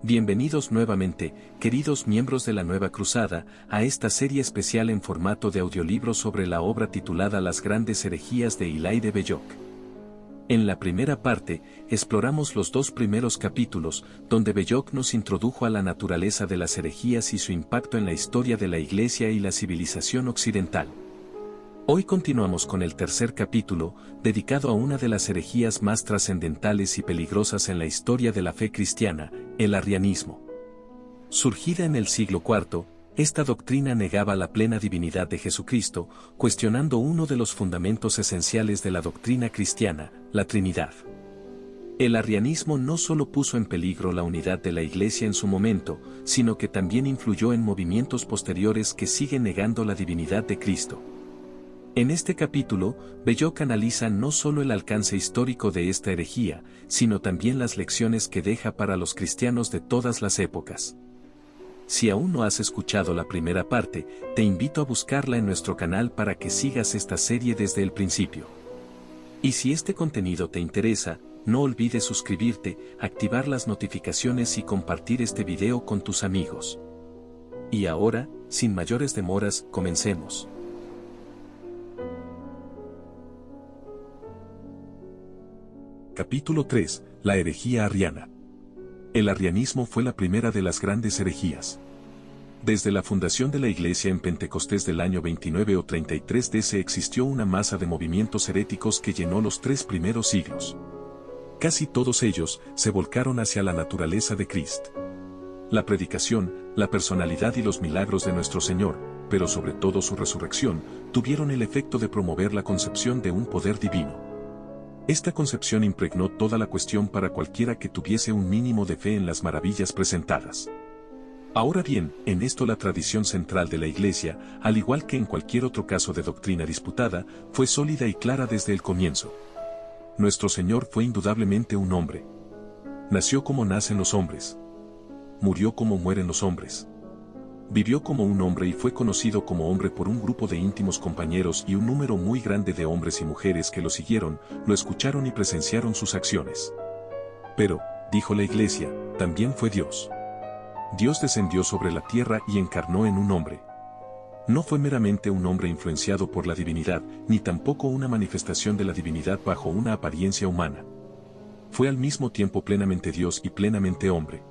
Bienvenidos nuevamente, queridos miembros de la Nueva Cruzada, a esta serie especial en formato de audiolibro sobre la obra titulada Las grandes herejías de Hilaire de Belloc. En la primera parte, exploramos los dos primeros capítulos, donde Belloc nos introdujo a la naturaleza de las herejías y su impacto en la historia de la Iglesia y la civilización occidental. Hoy continuamos con el tercer capítulo, dedicado a una de las herejías más trascendentales y peligrosas en la historia de la fe cristiana, el arrianismo. Surgida en el siglo IV, esta doctrina negaba la plena divinidad de Jesucristo, cuestionando uno de los fundamentos esenciales de la doctrina cristiana, la Trinidad. El arrianismo no solo puso en peligro la unidad de la Iglesia en su momento, sino que también influyó en movimientos posteriores que siguen negando la divinidad de Cristo. En este capítulo, Belloc analiza no solo el alcance histórico de esta herejía, sino también las lecciones que deja para los cristianos de todas las épocas. Si aún no has escuchado la primera parte, te invito a buscarla en nuestro canal para que sigas esta serie desde el principio. Y si este contenido te interesa, no olvides suscribirte, activar las notificaciones y compartir este video con tus amigos. Y ahora, sin mayores demoras, comencemos. Capítulo 3. La herejía arriana. El arrianismo fue la primera de las grandes herejías. Desde la fundación de la Iglesia en Pentecostés del año 29 o 33 DC existió una masa de movimientos heréticos que llenó los 3 primeros siglos. Casi todos ellos se volcaron hacia la naturaleza de Cristo. La predicación, la personalidad y los milagros de nuestro Señor, pero sobre todo su resurrección, tuvieron el efecto de promover la concepción de un poder divino. Esta concepción impregnó toda la cuestión para cualquiera que tuviese un mínimo de fe en las maravillas presentadas. Ahora bien, en esto la tradición central de la Iglesia, al igual que en cualquier otro caso de doctrina disputada, fue sólida y clara desde el comienzo. Nuestro Señor fue indudablemente un hombre. Nació como nacen los hombres. Murió como mueren los hombres. Vivió como un hombre y fue conocido como hombre por un grupo de íntimos compañeros y un número muy grande de hombres y mujeres que lo siguieron, lo escucharon y presenciaron sus acciones. Pero, dijo la Iglesia, también fue Dios. Dios descendió sobre la tierra y encarnó en un hombre. No fue meramente un hombre influenciado por la divinidad, ni tampoco una manifestación de la divinidad bajo una apariencia humana. Fue al mismo tiempo plenamente Dios y plenamente hombre.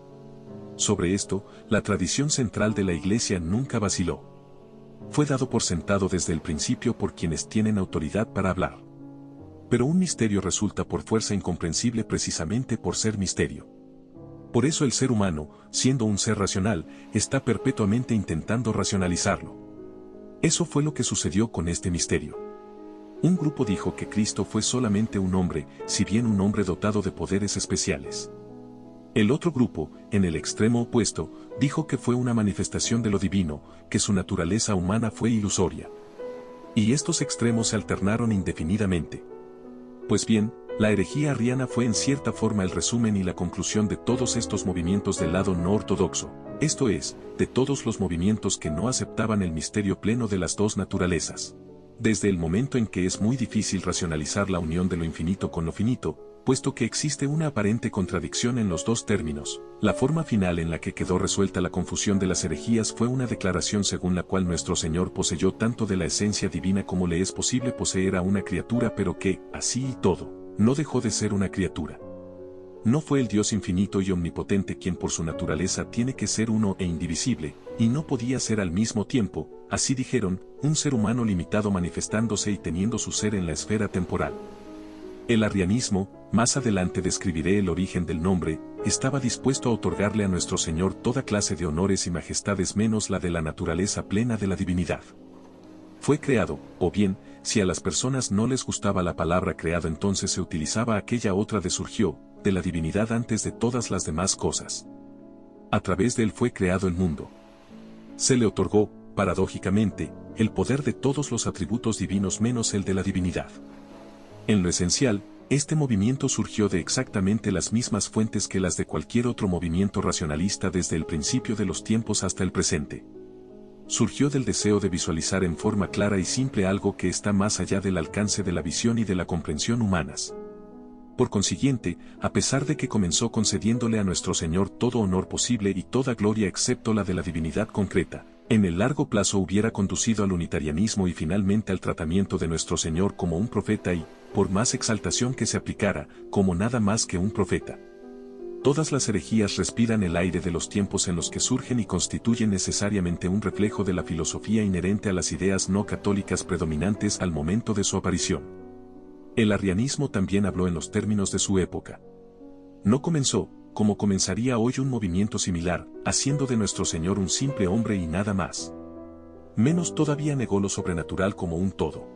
Sobre esto, la tradición central de la Iglesia nunca vaciló. Fue dado por sentado desde el principio por quienes tienen autoridad para hablar. Pero un misterio resulta por fuerza incomprensible precisamente por ser misterio. Por eso el ser humano, siendo un ser racional, está perpetuamente intentando racionalizarlo. Eso fue lo que sucedió con este misterio. Un grupo dijo que Cristo fue solamente un hombre, si bien un hombre dotado de poderes especiales. El otro grupo, en el extremo opuesto, dijo que fue una manifestación de lo divino, que su naturaleza humana fue ilusoria. Y estos extremos se alternaron indefinidamente. Pues bien, la herejía arriana fue en cierta forma el resumen y la conclusión de todos estos movimientos del lado no ortodoxo, esto es, de todos los movimientos que no aceptaban el misterio pleno de las dos naturalezas. Desde el momento en que es muy difícil racionalizar la unión de lo infinito con lo finito, puesto que existe una aparente contradicción en los dos términos, la forma final en la que quedó resuelta la confusión de las herejías fue una declaración según la cual nuestro Señor poseyó tanto de la esencia divina como le es posible poseer a una criatura, pero que, así y todo, no dejó de ser una criatura. No fue el Dios infinito y omnipotente quien por su naturaleza tiene que ser uno e indivisible, y no podía ser al mismo tiempo, así dijeron, un ser humano limitado manifestándose y teniendo su ser en la esfera temporal. El arrianismo, más adelante describiré el origen del nombre, estaba dispuesto a otorgarle a nuestro Señor toda clase de honores y majestades menos la de la naturaleza plena de la divinidad. Fue creado, o bien, si a las personas no les gustaba la palabra creado entonces se utilizaba aquella otra de surgió, de la divinidad antes de todas las demás cosas. A través de él fue creado el mundo. Se le otorgó, paradójicamente, el poder de todos los atributos divinos menos el de la divinidad. En lo esencial, este movimiento surgió de exactamente las mismas fuentes que las de cualquier otro movimiento racionalista desde el principio de los tiempos hasta el presente. Surgió del deseo de visualizar en forma clara y simple algo que está más allá del alcance de la visión y de la comprensión humanas. Por consiguiente, a pesar de que comenzó concediéndole a nuestro Señor todo honor posible y toda gloria excepto la de la divinidad concreta, en el largo plazo hubiera conducido al unitarianismo y finalmente al tratamiento de nuestro Señor como un profeta y, por más exaltación que se aplicara, como nada más que un profeta. Todas las herejías respiran el aire de los tiempos en los que surgen y constituyen necesariamente un reflejo de la filosofía inherente a las ideas no católicas predominantes al momento de su aparición. El arrianismo también habló en los términos de su época. No comenzó, como comenzaría hoy un movimiento similar, haciendo de nuestro Señor un simple hombre y nada más. Menos todavía negó lo sobrenatural como un todo.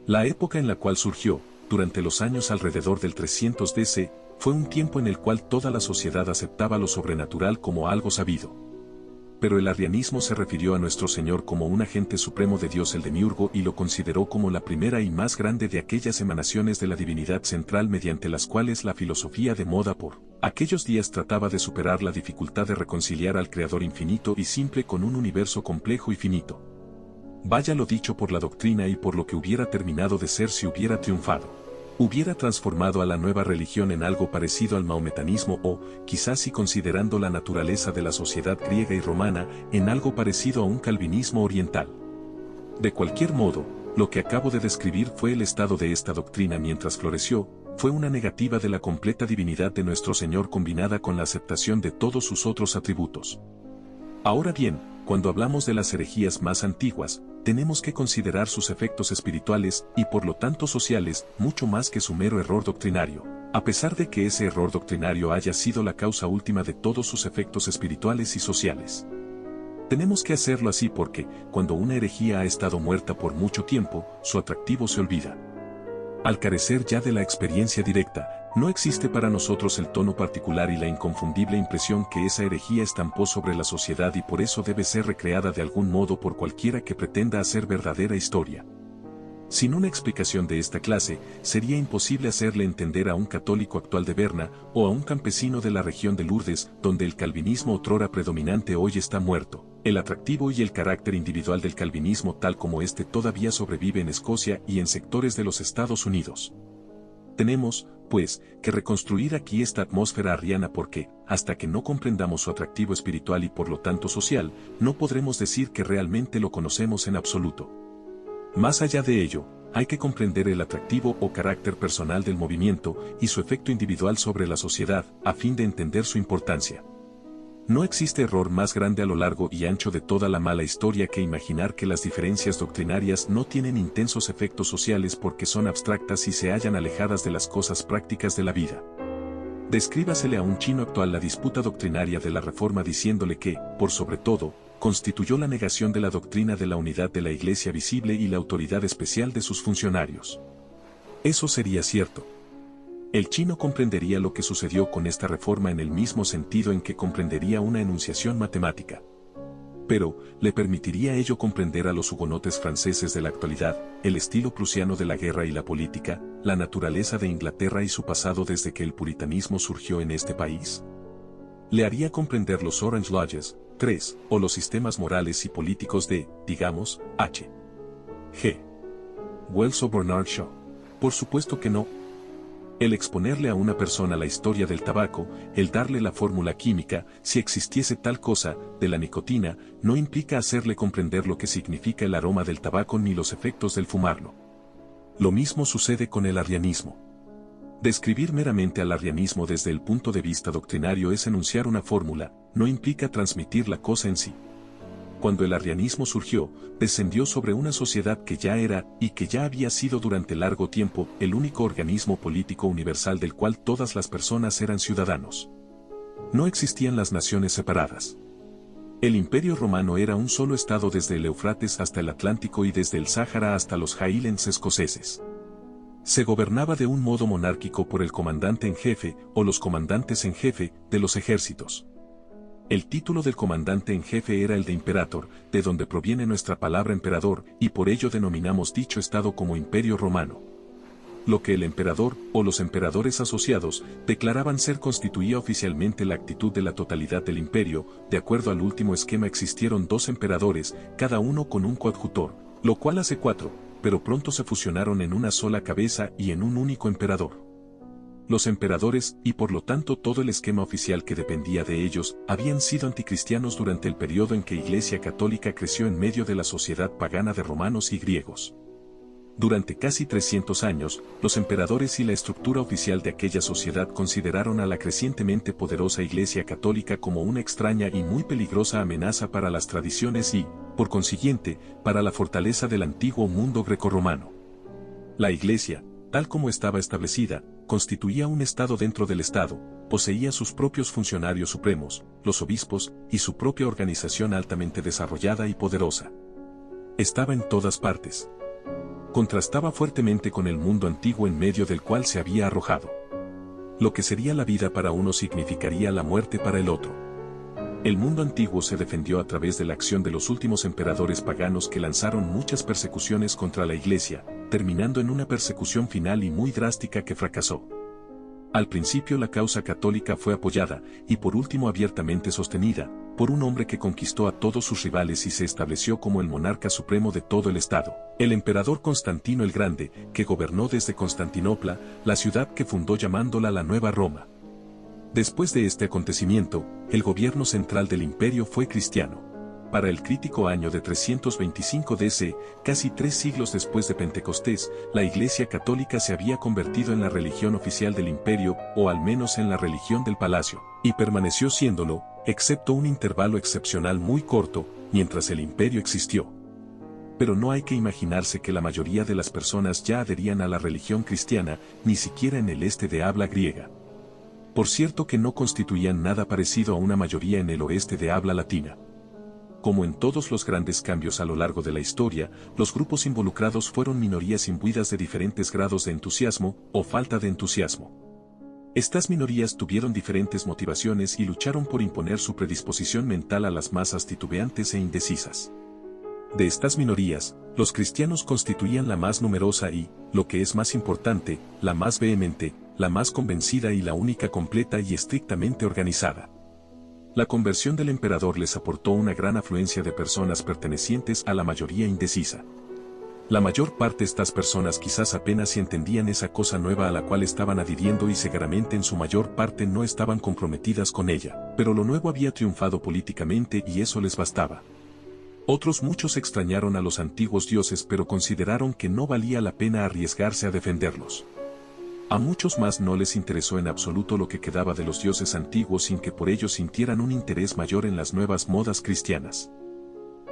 La época en la cual surgió, durante los años alrededor del 300 DC, fue un tiempo en el cual toda la sociedad aceptaba lo sobrenatural como algo sabido. Pero el arrianismo se refirió a nuestro Señor como un agente supremo de Dios el Demiurgo y lo consideró como la primera y más grande de aquellas emanaciones de la divinidad central mediante las cuales la filosofía de moda por aquellos días trataba de superar la dificultad de reconciliar al Creador infinito y simple con un universo complejo y finito. Vaya lo dicho por la doctrina y por lo que hubiera terminado de ser si hubiera triunfado. Hubiera transformado a la nueva religión en algo parecido al maometanismo o, quizás y considerando la naturaleza de la sociedad griega y romana, en algo parecido a un calvinismo oriental. De cualquier modo, lo que acabo de describir fue el estado de esta doctrina mientras floreció, fue una negativa de la completa divinidad de nuestro Señor combinada con la aceptación de todos sus otros atributos. Ahora bien, cuando hablamos de las herejías más antiguas, tenemos que considerar sus efectos espirituales y por lo tanto sociales mucho más que su mero error doctrinario, a pesar de que ese error doctrinario haya sido la causa última de todos sus efectos espirituales y sociales. Tenemos que hacerlo así porque, cuando una herejía ha estado muerta por mucho tiempo, su atractivo se olvida. Al carecer ya de la experiencia directa, no existe para nosotros el tono particular y la inconfundible impresión que esa herejía estampó sobre la sociedad y por eso debe ser recreada de algún modo por cualquiera que pretenda hacer verdadera historia. Sin una explicación de esta clase, sería imposible hacerle entender a un católico actual de Berna o a un campesino de la región de Lourdes, donde el calvinismo otrora predominante hoy está muerto, el atractivo y el carácter individual del calvinismo tal como éste todavía sobrevive en Escocia y en sectores de los Estados Unidos. Tenemos, pues, que reconstruir aquí esta atmósfera arriana porque, hasta que no comprendamos su atractivo espiritual y por lo tanto social, no podremos decir que realmente lo conocemos en absoluto. Más allá de ello, hay que comprender el atractivo o carácter personal del movimiento y su efecto individual sobre la sociedad, a fin de entender su importancia. No existe error más grande a lo largo y ancho de toda la mala historia que imaginar que las diferencias doctrinarias no tienen intensos efectos sociales porque son abstractas y se hallan alejadas de las cosas prácticas de la vida. Descríbasele a un chino actual la disputa doctrinaria de la Reforma diciéndole que, por sobre todo, constituyó la negación de la doctrina de la unidad de la Iglesia visible y la autoridad especial de sus funcionarios. Eso sería cierto. El chino comprendería lo que sucedió con esta reforma en el mismo sentido en que comprendería una enunciación matemática. Pero, ¿le permitiría ello comprender a los hugonotes franceses de la actualidad, el estilo prusiano de la guerra y la política, la naturaleza de Inglaterra y su pasado desde que el puritanismo surgió en este país? ¿Le haría comprender los Orange Lodges, 3, o los sistemas morales y políticos de, digamos, H. G. Wells o Bernard Shaw? Por supuesto que no. El exponerle a una persona la historia del tabaco, el darle la fórmula química, si existiese tal cosa, de la nicotina, no implica hacerle comprender lo que significa el aroma del tabaco ni los efectos del fumarlo. Lo mismo sucede con el arrianismo. Describir meramente al arrianismo desde el punto de vista doctrinario es enunciar una fórmula, no implica transmitir la cosa en sí. Cuando el arrianismo surgió, descendió sobre una sociedad que ya era, y que ya había sido durante largo tiempo, el único organismo político universal del cual todas las personas eran ciudadanos. No existían las naciones separadas. El Imperio Romano era un solo estado desde el Éufrates hasta el Atlántico y desde el Sáhara hasta los Highlands escoceses. Se gobernaba de un modo monárquico por el comandante en jefe, o los comandantes en jefe, de los ejércitos. El título del comandante en jefe era el de imperator, de donde proviene nuestra palabra emperador, y por ello denominamos dicho estado como Imperio Romano. Lo que el emperador, o los emperadores asociados, declaraban ser constituía oficialmente la actitud de la totalidad del imperio. De acuerdo al último esquema existieron 2 emperadores, cada uno con un coadjutor, lo cual hace 4, pero pronto se fusionaron en una sola cabeza y en un único emperador. Los emperadores, y por lo tanto todo el esquema oficial que dependía de ellos, habían sido anticristianos durante el periodo en que Iglesia Católica creció en medio de la sociedad pagana de romanos y griegos. Durante casi 300 años, los emperadores y la estructura oficial de aquella sociedad consideraron a la crecientemente poderosa Iglesia Católica como una extraña y muy peligrosa amenaza para las tradiciones y, por consiguiente, para la fortaleza del antiguo mundo grecorromano. La Iglesia, tal como estaba establecida, constituía un Estado dentro del Estado, poseía sus propios funcionarios supremos, los obispos, y su propia organización altamente desarrollada y poderosa. Estaba en todas partes. Contrastaba fuertemente con el mundo antiguo en medio del cual se había arrojado. Lo que sería la vida para uno significaría la muerte para el otro. El mundo antiguo se defendió a través de la acción de los últimos emperadores paganos que lanzaron muchas persecuciones contra la Iglesia, terminando en una persecución final y muy drástica que fracasó. Al principio la causa católica fue apoyada, y por último abiertamente sostenida, por un hombre que conquistó a todos sus rivales y se estableció como el monarca supremo de todo el Estado, el emperador Constantino el Grande, que gobernó desde Constantinopla, la ciudad que fundó llamándola la Nueva Roma. Después de este acontecimiento, el gobierno central del imperio fue cristiano. Para el crítico año de 325 DC, casi 3 siglos después de Pentecostés, la Iglesia Católica se había convertido en la religión oficial del imperio, o al menos en la religión del palacio, y permaneció siéndolo, excepto un intervalo excepcional muy corto, mientras el imperio existió. Pero no hay que imaginarse que la mayoría de las personas ya adherían a la religión cristiana, ni siquiera en el este de habla griega. Por cierto que no constituían nada parecido a una mayoría en el oeste de habla latina. Como en todos los grandes cambios a lo largo de la historia, los grupos involucrados fueron minorías imbuidas de diferentes grados de entusiasmo, o falta de entusiasmo. Estas minorías tuvieron diferentes motivaciones y lucharon por imponer su predisposición mental a las masas titubeantes e indecisas. De estas minorías, los cristianos constituían la más numerosa y, lo que es más importante, la más vehemente, la más convencida y la única completa y estrictamente organizada. La conversión del emperador les aportó una gran afluencia de personas pertenecientes a la mayoría indecisa. La mayor parte de estas personas quizás apenas si entendían esa cosa nueva a la cual estaban adhiriendo y seguramente en su mayor parte no estaban comprometidas con ella, pero lo nuevo había triunfado políticamente y eso les bastaba. Otros muchos extrañaron a los antiguos dioses pero consideraron que no valía la pena arriesgarse a defenderlos. A muchos más no les interesó en absoluto lo que quedaba de los dioses antiguos sin que por ello sintieran un interés mayor en las nuevas modas cristianas.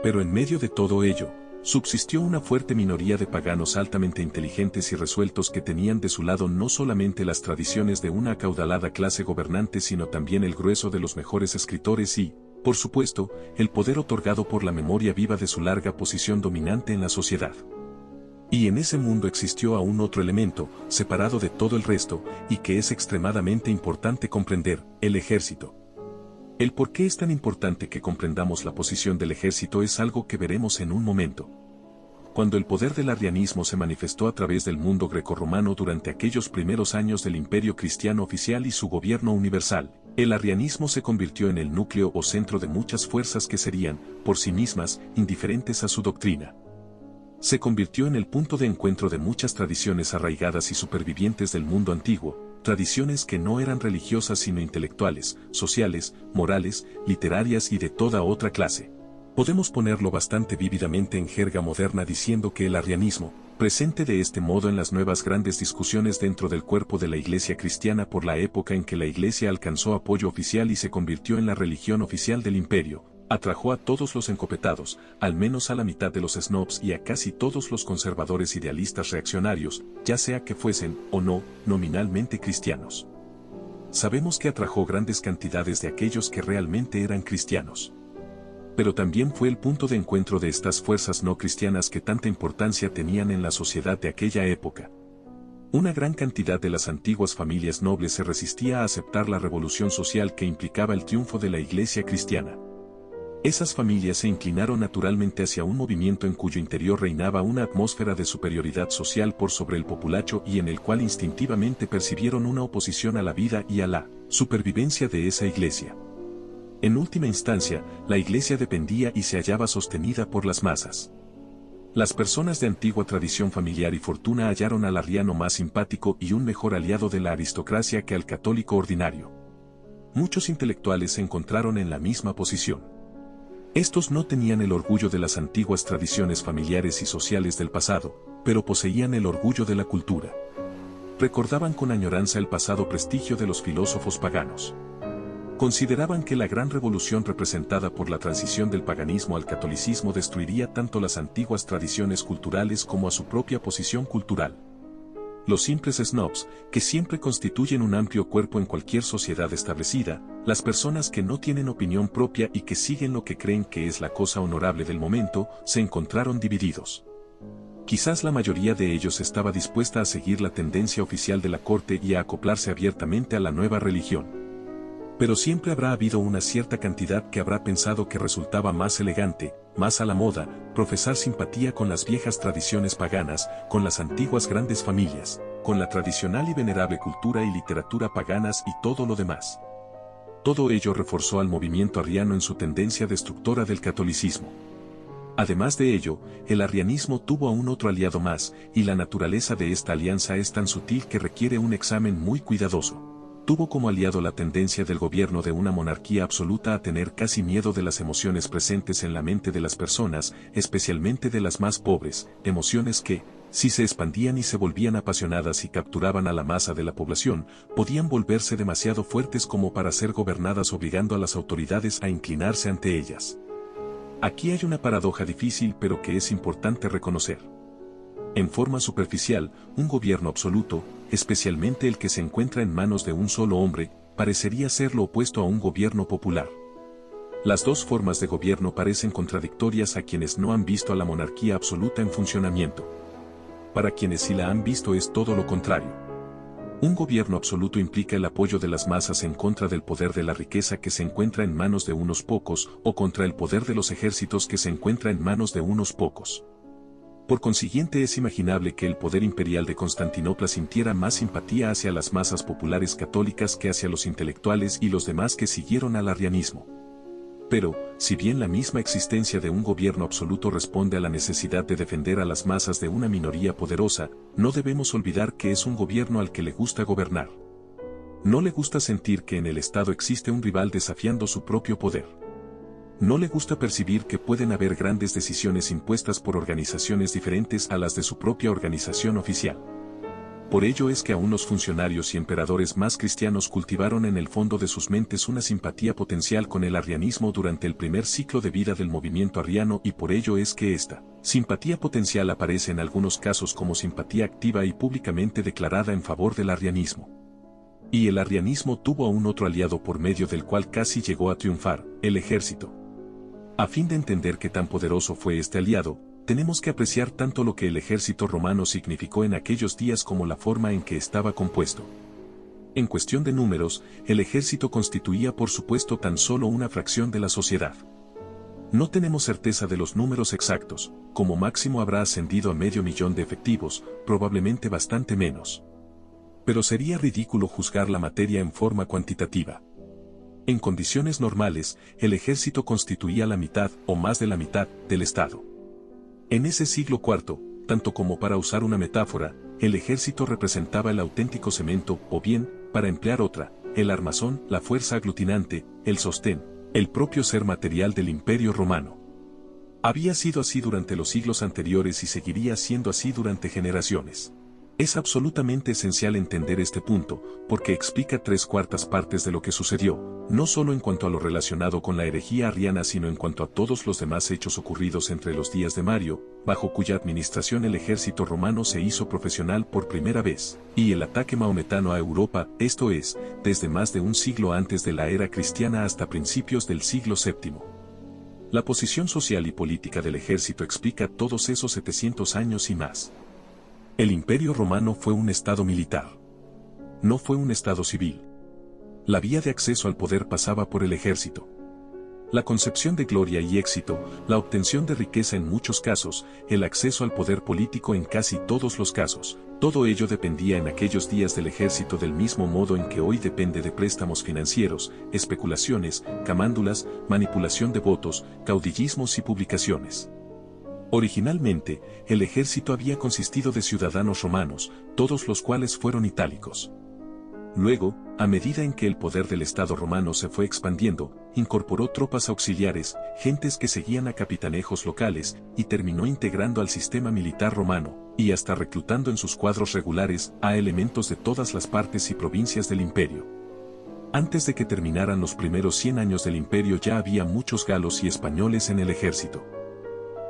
Pero en medio de todo ello, subsistió una fuerte minoría de paganos altamente inteligentes y resueltos que tenían de su lado no solamente las tradiciones de una acaudalada clase gobernante sino también el grueso de los mejores escritores y, por supuesto, el poder otorgado por la memoria viva de su larga posición dominante en la sociedad. Y en ese mundo existió aún otro elemento, separado de todo el resto, y que es extremadamente importante comprender, el ejército. El por qué es tan importante que comprendamos la posición del ejército es algo que veremos en un momento. Cuando el poder del arrianismo se manifestó a través del mundo grecorromano durante aquellos primeros años del imperio cristiano oficial y su gobierno universal, el arrianismo se convirtió en el núcleo o centro de muchas fuerzas que serían, por sí mismas, indiferentes a su doctrina. Se convirtió en el punto de encuentro de muchas tradiciones arraigadas y supervivientes del mundo antiguo, tradiciones que no eran religiosas sino intelectuales, sociales, morales, literarias y de toda otra clase. Podemos ponerlo bastante vívidamente en jerga moderna diciendo que el arrianismo, presente de este modo en las nuevas grandes discusiones dentro del cuerpo de la Iglesia cristiana por la época en que la Iglesia alcanzó apoyo oficial y se convirtió en la religión oficial del imperio, atrajo a todos los encopetados, al menos a la mitad de los snobs y a casi todos los conservadores idealistas reaccionarios, ya sea que fuesen, o no, nominalmente cristianos. Sabemos que atrajo grandes cantidades de aquellos que realmente eran cristianos. Pero también fue el punto de encuentro de estas fuerzas no cristianas que tanta importancia tenían en la sociedad de aquella época. Una gran cantidad de las antiguas familias nobles se resistía a aceptar la revolución social que implicaba el triunfo de la Iglesia cristiana. Esas familias se inclinaron naturalmente hacia un movimiento en cuyo interior reinaba una atmósfera de superioridad social por sobre el populacho y en el cual instintivamente percibieron una oposición a la vida y a la supervivencia de esa Iglesia. En última instancia, la Iglesia dependía y se hallaba sostenida por las masas. Las personas de antigua tradición familiar y fortuna hallaron al arriano más simpático y un mejor aliado de la aristocracia que al católico ordinario. Muchos intelectuales se encontraron en la misma posición. Estos no tenían el orgullo de las antiguas tradiciones familiares y sociales del pasado, pero poseían el orgullo de la cultura. Recordaban con añoranza el pasado prestigio de los filósofos paganos. Consideraban que la gran revolución representada por la transición del paganismo al catolicismo destruiría tanto las antiguas tradiciones culturales como a su propia posición cultural. Los simples snobs, que siempre constituyen un amplio cuerpo en cualquier sociedad establecida, las personas que no tienen opinión propia y que siguen lo que creen que es la cosa honorable del momento, se encontraron divididos. Quizás la mayoría de ellos estaba dispuesta a seguir la tendencia oficial de la corte y a acoplarse abiertamente a la nueva religión. Pero siempre habrá habido una cierta cantidad que habrá pensado que resultaba más elegante, más a la moda, profesar simpatía con las viejas tradiciones paganas, con las antiguas grandes familias, con la tradicional y venerable cultura y literatura paganas y todo lo demás. Todo ello reforzó al movimiento arriano en su tendencia destructora del catolicismo. Además de ello, el arrianismo tuvo aún otro aliado más, y la naturaleza de esta alianza es tan sutil que requiere un examen muy cuidadoso. Tuvo como aliado la tendencia del gobierno de una monarquía absoluta a tener casi miedo de las emociones presentes en la mente de las personas, especialmente de las más pobres, emociones que, si se expandían y se volvían apasionadas y capturaban a la masa de la población, podían volverse demasiado fuertes como para ser gobernadas obligando a las autoridades a inclinarse ante ellas. Aquí hay una paradoja difícil pero que es importante reconocer. En forma superficial, un gobierno absoluto, especialmente el que se encuentra en manos de un solo hombre, parecería ser lo opuesto a un gobierno popular. Las dos formas de gobierno parecen contradictorias a quienes no han visto a la monarquía absoluta en funcionamiento. Para quienes sí la han visto es todo lo contrario. Un gobierno absoluto implica el apoyo de las masas en contra del poder de la riqueza que se encuentra en manos de unos pocos o contra el poder de los ejércitos que se encuentra en manos de unos pocos. Por consiguiente es imaginable que el poder imperial de Constantinopla sintiera más simpatía hacia las masas populares católicas que hacia los intelectuales y los demás que siguieron al arrianismo. Pero, si bien la misma existencia de un gobierno absoluto responde a la necesidad de defender a las masas de una minoría poderosa, no debemos olvidar que es un gobierno al que le gusta gobernar. No le gusta sentir que en el Estado existe un rival desafiando su propio poder. No le gusta percibir que pueden haber grandes decisiones impuestas por organizaciones diferentes a las de su propia organización oficial. Por ello es que aún los funcionarios y emperadores más cristianos cultivaron en el fondo de sus mentes una simpatía potencial con el arrianismo durante el primer ciclo de vida del movimiento arriano y por ello es que esta simpatía potencial aparece en algunos casos como simpatía activa y públicamente declarada en favor del arrianismo. Y el arrianismo tuvo aún otro aliado por medio del cual casi llegó a triunfar, el ejército. A fin de entender qué tan poderoso fue este aliado, tenemos que apreciar tanto lo que el ejército romano significó en aquellos días como la forma en que estaba compuesto. En cuestión de números, el ejército constituía por supuesto tan solo una fracción de la sociedad. No tenemos certeza de los números exactos, como máximo habrá ascendido a 500.000 de efectivos, probablemente bastante menos. Pero sería ridículo juzgar la materia en forma cuantitativa. En condiciones normales, el ejército constituía la mitad o más de la mitad del Estado. En ese siglo IV, tanto como para usar una metáfora, el ejército representaba el auténtico cemento, o bien, para emplear otra, el armazón, la fuerza aglutinante, el sostén, el propio ser material del Imperio Romano. Había sido así durante los siglos anteriores y seguiría siendo así durante generaciones. Es absolutamente esencial entender este punto, porque explica 3/4 partes de lo que sucedió, no solo en cuanto a lo relacionado con la herejía arriana sino en cuanto a todos los demás hechos ocurridos entre los días de Mario, bajo cuya administración el ejército romano se hizo profesional por primera vez, y el ataque maometano a Europa, esto es, desde más de un siglo antes de la era cristiana hasta principios del siglo VII. La posición social y política del ejército explica todos esos 700 años y más. El Imperio Romano fue un estado militar. No fue un estado civil. La vía de acceso al poder pasaba por el ejército. La concepción de gloria y éxito, la obtención de riqueza en muchos casos, el acceso al poder político en casi todos los casos, todo ello dependía en aquellos días del ejército del mismo modo en que hoy depende de préstamos financieros, especulaciones, camándulas, manipulación de votos, caudillismos y publicaciones. Originalmente, el ejército había consistido de ciudadanos romanos, todos los cuales fueron itálicos. Luego, a medida en que el poder del Estado romano se fue expandiendo, incorporó tropas auxiliares, gentes que seguían a capitanejos locales, y terminó integrando al sistema militar romano, y hasta reclutando en sus cuadros regulares a elementos de todas las partes y provincias del imperio. Antes de que terminaran los primeros 100 años del imperio ya había muchos galos y españoles en el ejército.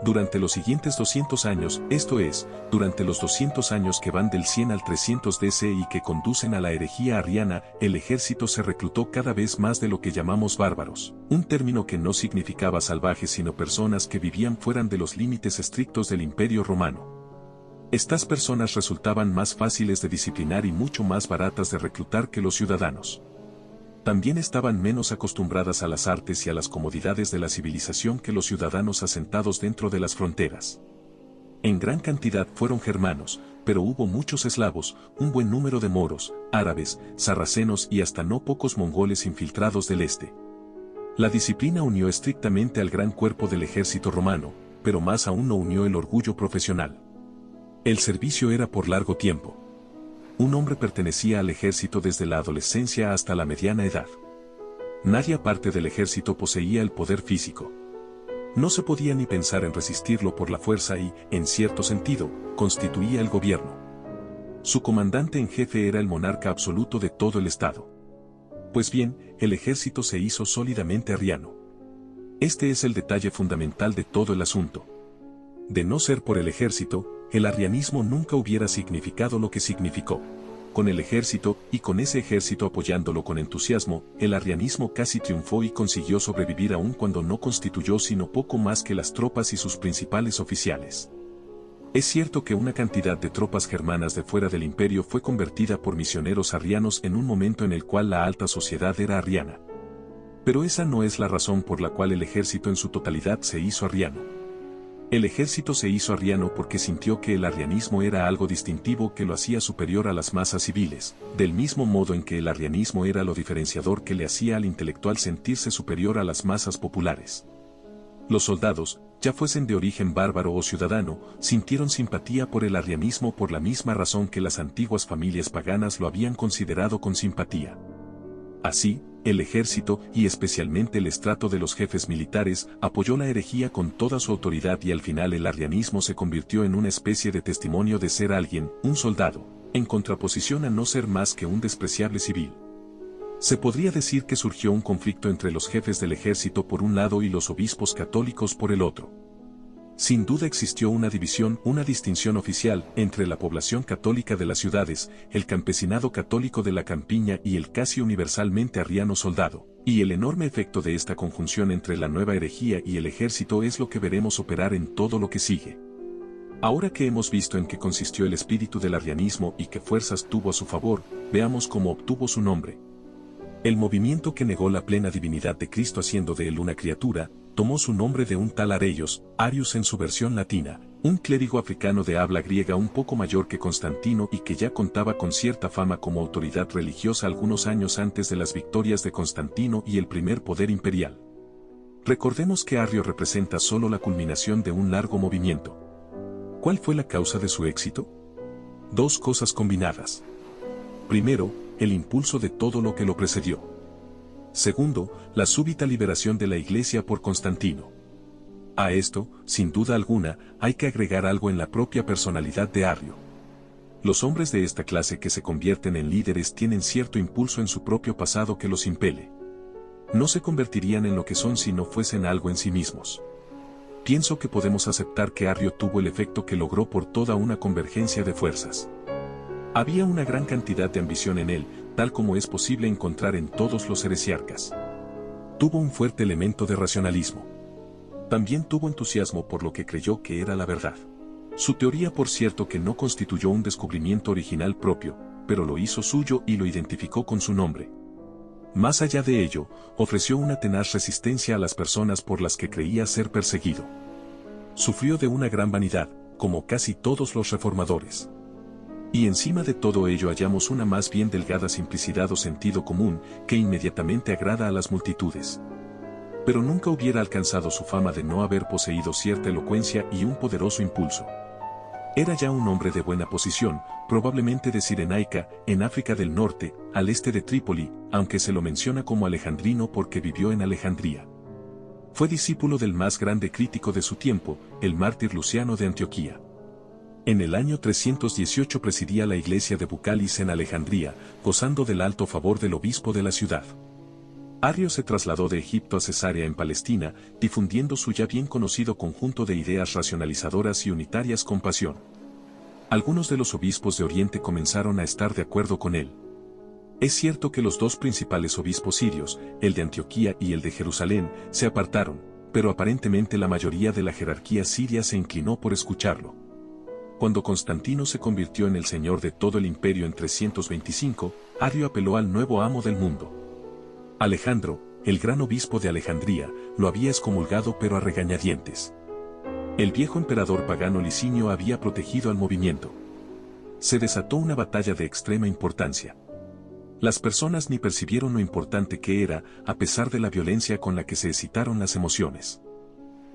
Durante los siguientes 200 años, esto es, durante los 200 años que van del 100 al 300 DC y que conducen a la herejía arriana, el ejército se reclutó cada vez más de lo que llamamos bárbaros, un término que no significaba salvajes sino personas que vivían fuera de los límites estrictos del imperio romano. Estas personas resultaban más fáciles de disciplinar y mucho más baratas de reclutar que los ciudadanos. También estaban menos acostumbradas a las artes y a las comodidades de la civilización que los ciudadanos asentados dentro de las fronteras. En gran cantidad fueron germanos, pero hubo muchos eslavos, un buen número de moros, árabes, sarracenos y hasta no pocos mongoles infiltrados del este. La disciplina unió estrictamente al gran cuerpo del ejército romano, pero más aún lo unió el orgullo profesional. El servicio era por largo tiempo. Un hombre pertenecía al ejército desde la adolescencia hasta la mediana edad. Nadie aparte del ejército poseía el poder físico. No se podía ni pensar en resistirlo por la fuerza y, en cierto sentido, constituía el gobierno. Su comandante en jefe era el monarca absoluto de todo el estado. Pues bien, el ejército se hizo sólidamente arriano. Este es el detalle fundamental de todo el asunto. De no ser por el ejército, el arrianismo nunca hubiera significado lo que significó. Con el ejército, y con ese ejército apoyándolo con entusiasmo, el arrianismo casi triunfó y consiguió sobrevivir aun cuando no constituyó sino poco más que las tropas y sus principales oficiales. Es cierto que una cantidad de tropas germanas de fuera del imperio fue convertida por misioneros arrianos en un momento en el cual la alta sociedad era arriana. Pero esa no es la razón por la cual el ejército en su totalidad se hizo arriano. El ejército se hizo arriano porque sintió que el arrianismo era algo distintivo que lo hacía superior a las masas civiles, del mismo modo en que el arrianismo era lo diferenciador que le hacía al intelectual sentirse superior a las masas populares. Los soldados, ya fuesen de origen bárbaro o ciudadano, sintieron simpatía por el arrianismo por la misma razón que las antiguas familias paganas lo habían considerado con simpatía. Así, el ejército, y especialmente el estrato de los jefes militares, apoyó la herejía con toda su autoridad y al final el arrianismo se convirtió en una especie de testimonio de ser alguien, un soldado, en contraposición a no ser más que un despreciable civil. Se podría decir que surgió un conflicto entre los jefes del ejército por un lado y los obispos católicos por el otro. Sin duda existió una división, una distinción oficial, entre la población católica de las ciudades, el campesinado católico de la campiña y el casi universalmente arriano soldado, y el enorme efecto de esta conjunción entre la nueva herejía y el ejército es lo que veremos operar en todo lo que sigue. Ahora que hemos visto en qué consistió el espíritu del arrianismo y qué fuerzas tuvo a su favor, veamos cómo obtuvo su nombre. El movimiento que negó la plena divinidad de Cristo haciendo de él una criatura, tomó su nombre de un tal Areios, Arius en su versión latina, un clérigo africano de habla griega un poco mayor que Constantino y que ya contaba con cierta fama como autoridad religiosa algunos años antes de las victorias de Constantino y el primer poder imperial. Recordemos que Arrio representa solo la culminación de un largo movimiento. ¿Cuál fue la causa de su éxito? Dos cosas combinadas. Primero, el impulso de todo lo que lo precedió. Segundo, la súbita liberación de la Iglesia por Constantino. A esto, sin duda alguna, hay que agregar algo en la propia personalidad de Arrio. Los hombres de esta clase que se convierten en líderes tienen cierto impulso en su propio pasado que los impele. No se convertirían en lo que son si no fuesen algo en sí mismos. Pienso que podemos aceptar que Arrio tuvo el efecto que logró por toda una convergencia de fuerzas. Había una gran cantidad de ambición en él, tal como es posible encontrar en todos los heresiarcas. Tuvo un fuerte elemento de racionalismo. También tuvo entusiasmo por lo que creyó que era la verdad. Su teoría, por cierto, que no constituyó un descubrimiento original propio, pero lo hizo suyo y lo identificó con su nombre. Más allá de ello, ofreció una tenaz resistencia a las personas por las que creía ser perseguido. Sufrió de una gran vanidad, como casi todos los reformadores. Y encima de todo ello hallamos una más bien delgada simplicidad o sentido común, que inmediatamente agrada a las multitudes. pero nunca hubiera alcanzado su fama de no haber poseído cierta elocuencia y un poderoso impulso. Era ya un hombre de buena posición, probablemente de Cirenaica, en África del Norte, al este de Trípoli, aunque se lo menciona como alejandrino porque vivió en Alejandría. Fue discípulo del más grande crítico de su tiempo, el mártir Luciano de Antioquía. En el año 318 presidía la iglesia de Bucalis en Alejandría, gozando del alto favor del obispo de la ciudad. Arrio se trasladó de Egipto a Cesarea en Palestina, difundiendo su ya bien conocido conjunto de ideas racionalizadoras y unitarias con pasión. Algunos de los obispos de Oriente comenzaron a estar de acuerdo con él. Es cierto que los dos principales obispos sirios, el de Antioquía y el de Jerusalén, se apartaron, pero aparentemente la mayoría de la jerarquía siria se inclinó por escucharlo. Cuando Constantino se convirtió en el señor de todo el imperio en 325, Arrio apeló al nuevo amo del mundo. Alejandro, el gran obispo de Alejandría, lo había excomulgado pero a regañadientes. El viejo emperador pagano Licinio había protegido al movimiento. Se desató una batalla de extrema importancia. Las personas ni percibieron lo importante que era, a pesar de la violencia con la que se excitaron las emociones.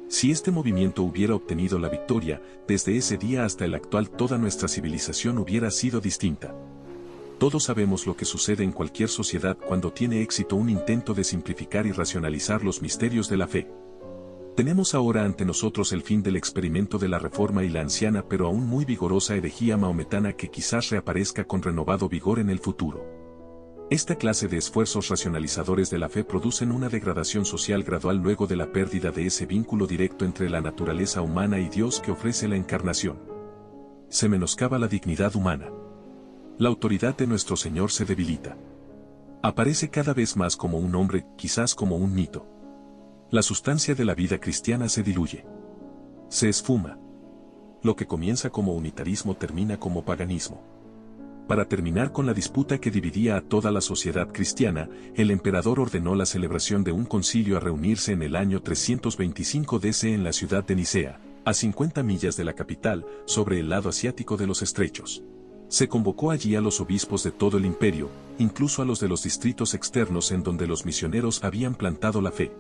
Si este movimiento hubiera obtenido la victoria, desde ese día hasta el actual toda nuestra civilización hubiera sido distinta. Todos sabemos lo que sucede en cualquier sociedad cuando tiene éxito un intento de simplificar y racionalizar los misterios de la fe. Tenemos ahora ante nosotros el fin del experimento de la reforma y la anciana pero aún muy vigorosa herejía maometana que quizás reaparezca con renovado vigor en el futuro. Esta clase de esfuerzos racionalizadores de la fe producen una degradación social gradual luego de la pérdida de ese vínculo directo entre la naturaleza humana y Dios que ofrece la encarnación. Se menoscaba la dignidad humana. La autoridad de nuestro Señor se debilita. Aparece cada vez más como un hombre, quizás como un mito. La sustancia de la vida cristiana se diluye. Se esfuma. Lo que comienza como unitarismo termina como paganismo. Para terminar con la disputa que dividía a toda la sociedad cristiana, el emperador ordenó la celebración de un concilio a reunirse en el año 325 DC en la ciudad de Nicea, a 50 millas de la capital, sobre el lado asiático de los estrechos. Se convocó allí a los obispos de todo el imperio, incluso a los de los distritos externos en donde los misioneros habían plantado la fe.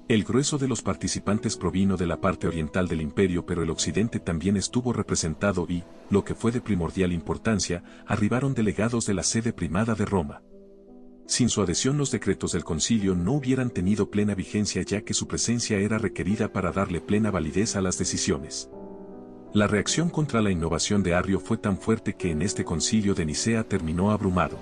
El grueso de los participantes provino de la parte oriental del imperio, pero el occidente también estuvo representado y, lo que fue de primordial importancia, arribaron delegados de la sede primada de Roma. Sin su adhesión los decretos del concilio no hubieran tenido plena vigencia ya que su presencia era requerida para darle plena validez a las decisiones. La reacción contra la innovación de Arrio fue tan fuerte que en este concilio de Nicea terminó abrumado.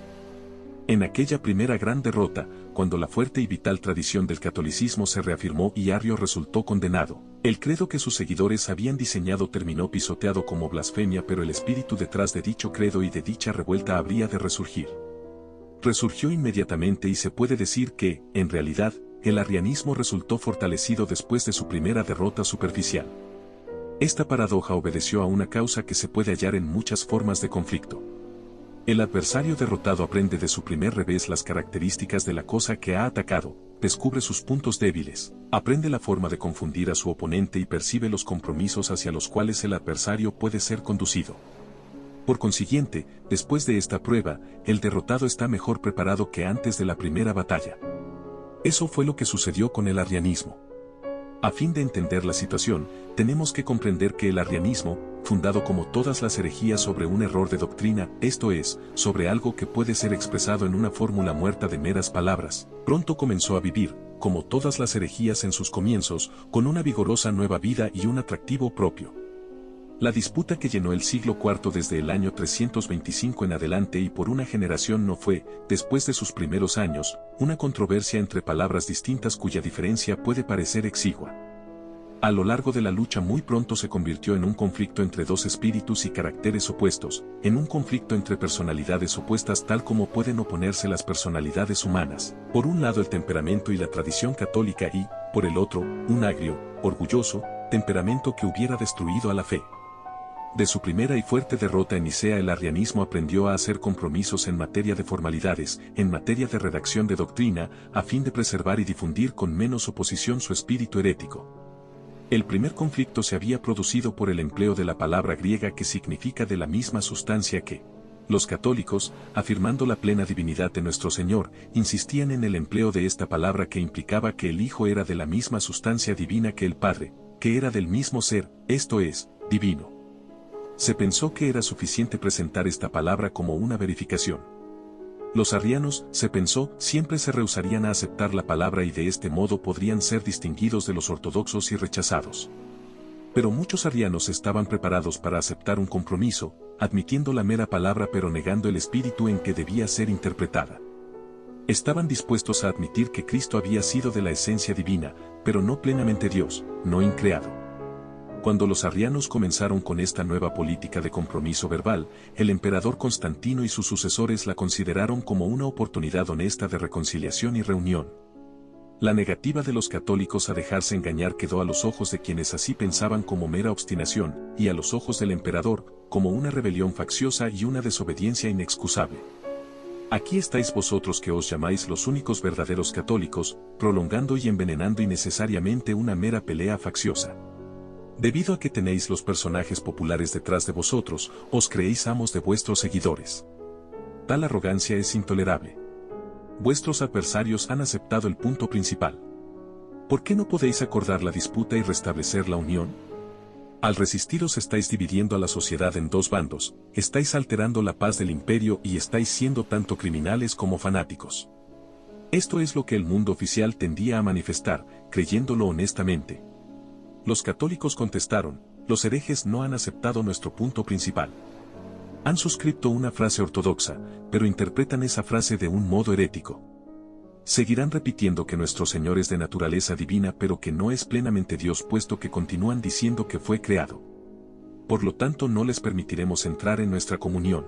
En aquella primera gran derrota, cuando la fuerte y vital tradición del catolicismo se reafirmó y Arrio resultó condenado, el credo que sus seguidores habían diseñado terminó pisoteado como blasfemia, pero el espíritu detrás de dicho credo y de dicha revuelta habría de resurgir. Resurgió inmediatamente y se puede decir que, en realidad, el arrianismo resultó fortalecido después de su primera derrota superficial. Esta paradoja obedeció a una causa que se puede hallar en muchas formas de conflicto. El adversario derrotado aprende de su primer revés las características de la cosa que ha atacado, descubre sus puntos débiles, aprende la forma de confundir a su oponente y percibe los compromisos hacia los cuales el adversario puede ser conducido. Por consiguiente, después de esta prueba, el derrotado está mejor preparado que antes de la primera batalla. Eso fue lo que sucedió con el arrianismo. A fin de entender la situación, tenemos que comprender que el arrianismo, fundado como todas las herejías sobre un error de doctrina, esto es, sobre algo que puede ser expresado en una fórmula muerta de meras palabras, pronto comenzó a vivir, como todas las herejías en sus comienzos, con una vigorosa nueva vida y un atractivo propio. La disputa que llenó el siglo IV desde el año 325 en adelante y por una generación no fue, después de sus primeros años, una controversia entre palabras distintas cuya diferencia puede parecer exigua. A lo largo de la lucha muy pronto se convirtió en un conflicto entre dos espíritus y caracteres opuestos, en un conflicto entre personalidades opuestas tal como pueden oponerse las personalidades humanas, por un lado el temperamento y la tradición católica y, por el otro, un agrio, orgulloso, temperamento que hubiera destruido a la fe. De su primera y fuerte derrota en Nicea el arrianismo aprendió a hacer compromisos en materia de formalidades, en materia de redacción de doctrina, a fin de preservar y difundir con menos oposición su espíritu herético. El primer conflicto se había producido por el empleo de la palabra griega que significa de la misma sustancia que. Los católicos, afirmando la plena divinidad de nuestro Señor, insistían en el empleo de esta palabra que implicaba que el Hijo era de la misma sustancia divina que el Padre, que era del mismo ser, esto es, divino. Se pensó que era suficiente presentar esta palabra como una verificación. Los arrianos, se pensó, siempre se rehusarían a aceptar la palabra y de este modo podrían ser distinguidos de los ortodoxos y rechazados. Pero muchos arrianos estaban preparados para aceptar un compromiso, admitiendo la mera palabra pero negando el espíritu en que debía ser interpretada. Estaban dispuestos a admitir que Cristo había sido de la esencia divina, pero no plenamente Dios, no increado. Cuando los arrianos comenzaron con esta nueva política de compromiso verbal, el emperador Constantino y sus sucesores la consideraron como una oportunidad honesta de reconciliación y reunión. La negativa de los católicos a dejarse engañar quedó a los ojos de quienes así pensaban como mera obstinación, y a los ojos del emperador, como una rebelión facciosa y una desobediencia inexcusable. Aquí estáis vosotros que os llamáis los únicos verdaderos católicos, prolongando y envenenando innecesariamente una mera pelea facciosa. Debido a que tenéis los personajes populares detrás de vosotros, os creéis amos de vuestros seguidores. Tal arrogancia es intolerable. Vuestros adversarios han aceptado el punto principal. ¿Por qué no podéis acordar la disputa y restablecer la unión? Al resistiros estáis dividiendo a la sociedad en dos bandos, estáis alterando la paz del imperio y estáis siendo tanto criminales como fanáticos. Esto es lo que el mundo oficial tendía a manifestar, creyéndolo honestamente. Los católicos contestaron, los herejes no han aceptado nuestro punto principal. Han suscrito una frase ortodoxa, pero interpretan esa frase de un modo herético. Seguirán repitiendo que nuestro Señor es de naturaleza divina pero que no es plenamente Dios puesto que continúan diciendo que fue creado. Por lo tanto no les permitiremos entrar en nuestra comunión.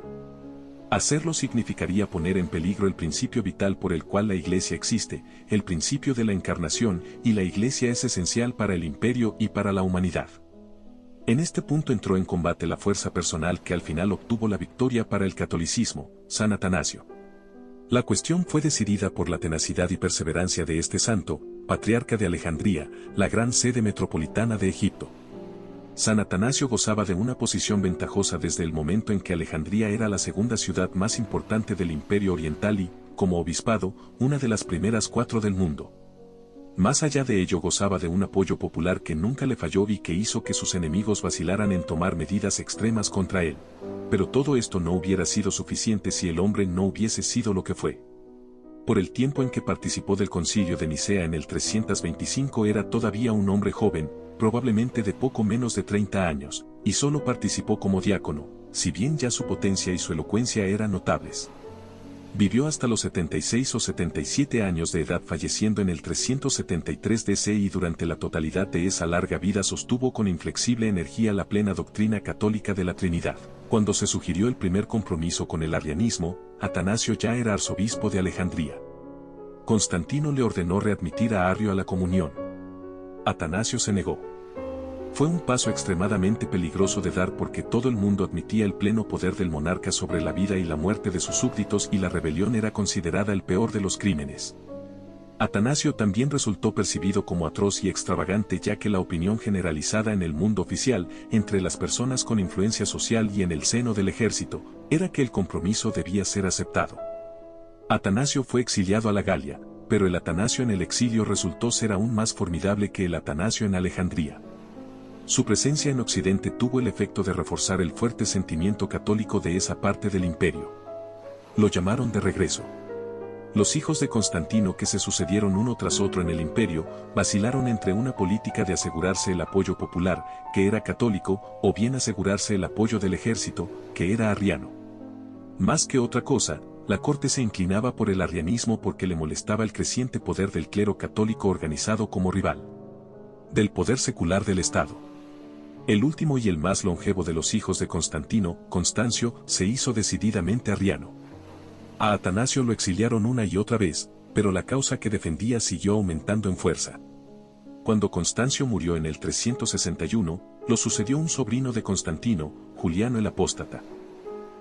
Hacerlo significaría poner en peligro el principio vital por el cual la Iglesia existe, el principio de la encarnación, y la Iglesia es esencial para el imperio y para la humanidad. En este punto entró en combate la fuerza personal que al final obtuvo la victoria para el catolicismo, San Atanasio. La cuestión fue decidida por la tenacidad y perseverancia de este santo, patriarca de Alejandría, la gran sede metropolitana de Egipto. San Atanasio gozaba de una posición ventajosa desde el momento en que Alejandría era la segunda ciudad más importante del Imperio Oriental y, como obispado, una de las primeras 4 del mundo. Más allá de ello gozaba de un apoyo popular que nunca le falló y que hizo que sus enemigos vacilaran en tomar medidas extremas contra él. Pero todo esto no hubiera sido suficiente si el hombre no hubiese sido lo que fue. Por el tiempo en que participó del concilio de Nicea en el 325 era todavía un hombre joven, probablemente de poco menos de 30 años, y solo participó como diácono, si bien ya su potencia y su elocuencia eran notables. Vivió hasta los 76 o 77 años de edad falleciendo en el 373 DC y durante la totalidad de esa larga vida sostuvo con inflexible energía la plena doctrina católica de la Trinidad. Cuando se sugirió el primer compromiso con el arrianismo, Atanasio ya era arzobispo de Alejandría. Constantino le ordenó readmitir a Arrio a la comunión. Atanasio se negó. Fue un paso extremadamente peligroso de dar porque todo el mundo admitía el pleno poder del monarca sobre la vida y la muerte de sus súbditos y la rebelión era considerada el peor de los crímenes. Atanasio también resultó percibido como atroz y extravagante ya que la opinión generalizada en el mundo oficial, entre las personas con influencia social y en el seno del ejército, era que el compromiso debía ser aceptado. Atanasio fue exiliado a la Galia, pero el Atanasio en el exilio resultó ser aún más formidable que el Atanasio en Alejandría. Su presencia en Occidente tuvo el efecto de reforzar el fuerte sentimiento católico de esa parte del imperio. Lo llamaron de regreso. Los hijos de Constantino que se sucedieron uno tras otro en el imperio, vacilaron entre una política de asegurarse el apoyo popular, que era católico, o bien asegurarse el apoyo del ejército, que era arriano. Más que otra cosa, la corte se inclinaba por el arrianismo porque le molestaba el creciente poder del clero católico organizado como rival del poder secular del Estado. El último y el más longevo de los hijos de Constantino, Constancio, se hizo decididamente arriano. A Atanasio lo exiliaron una y otra vez, pero la causa que defendía siguió aumentando en fuerza. Cuando Constancio murió en el 361, lo sucedió un sobrino de Constantino, Juliano el Apóstata.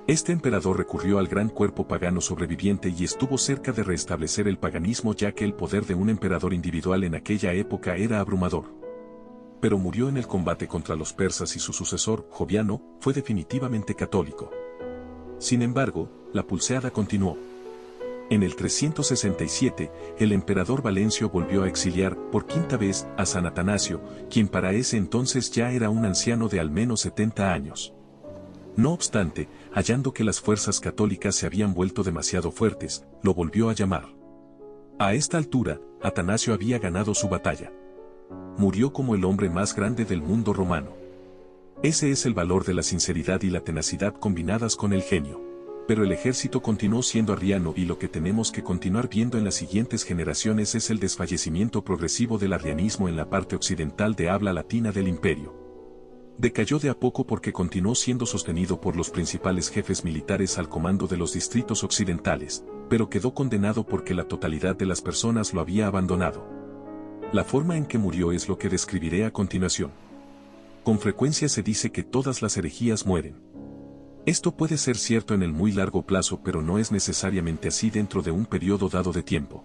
Este emperador recurrió al gran cuerpo pagano sobreviviente y estuvo cerca de restablecer el paganismo ya que el poder de un emperador individual en aquella época era abrumador. Pero murió en el combate contra los persas y su sucesor, Joviano, fue definitivamente católico. Sin embargo, la pulseada continuó. En el 367, el emperador Valencio volvió a exiliar por quinta vez a San Atanasio, quien para ese entonces ya era un anciano de al menos 70 años. No obstante, hallando que las fuerzas católicas se habían vuelto demasiado fuertes, lo volvió a llamar. A esta altura, Atanasio había ganado su batalla. Murió como el hombre más grande del mundo romano. Ese es el valor de la sinceridad y la tenacidad combinadas con el genio. Pero el ejército continuó siendo arriano y lo que tenemos que continuar viendo en las siguientes generaciones es el desfallecimiento progresivo del arrianismo en la parte occidental de habla latina del imperio. Decayó de a poco porque continuó siendo sostenido por los principales jefes militares al comando de los distritos occidentales, pero quedó condenado porque la totalidad de las personas lo había abandonado. La forma en que murió es lo que describiré a continuación. Con frecuencia se dice que todas las herejías mueren. Esto puede ser cierto en el muy largo plazo, pero no es necesariamente así dentro de un periodo dado de tiempo.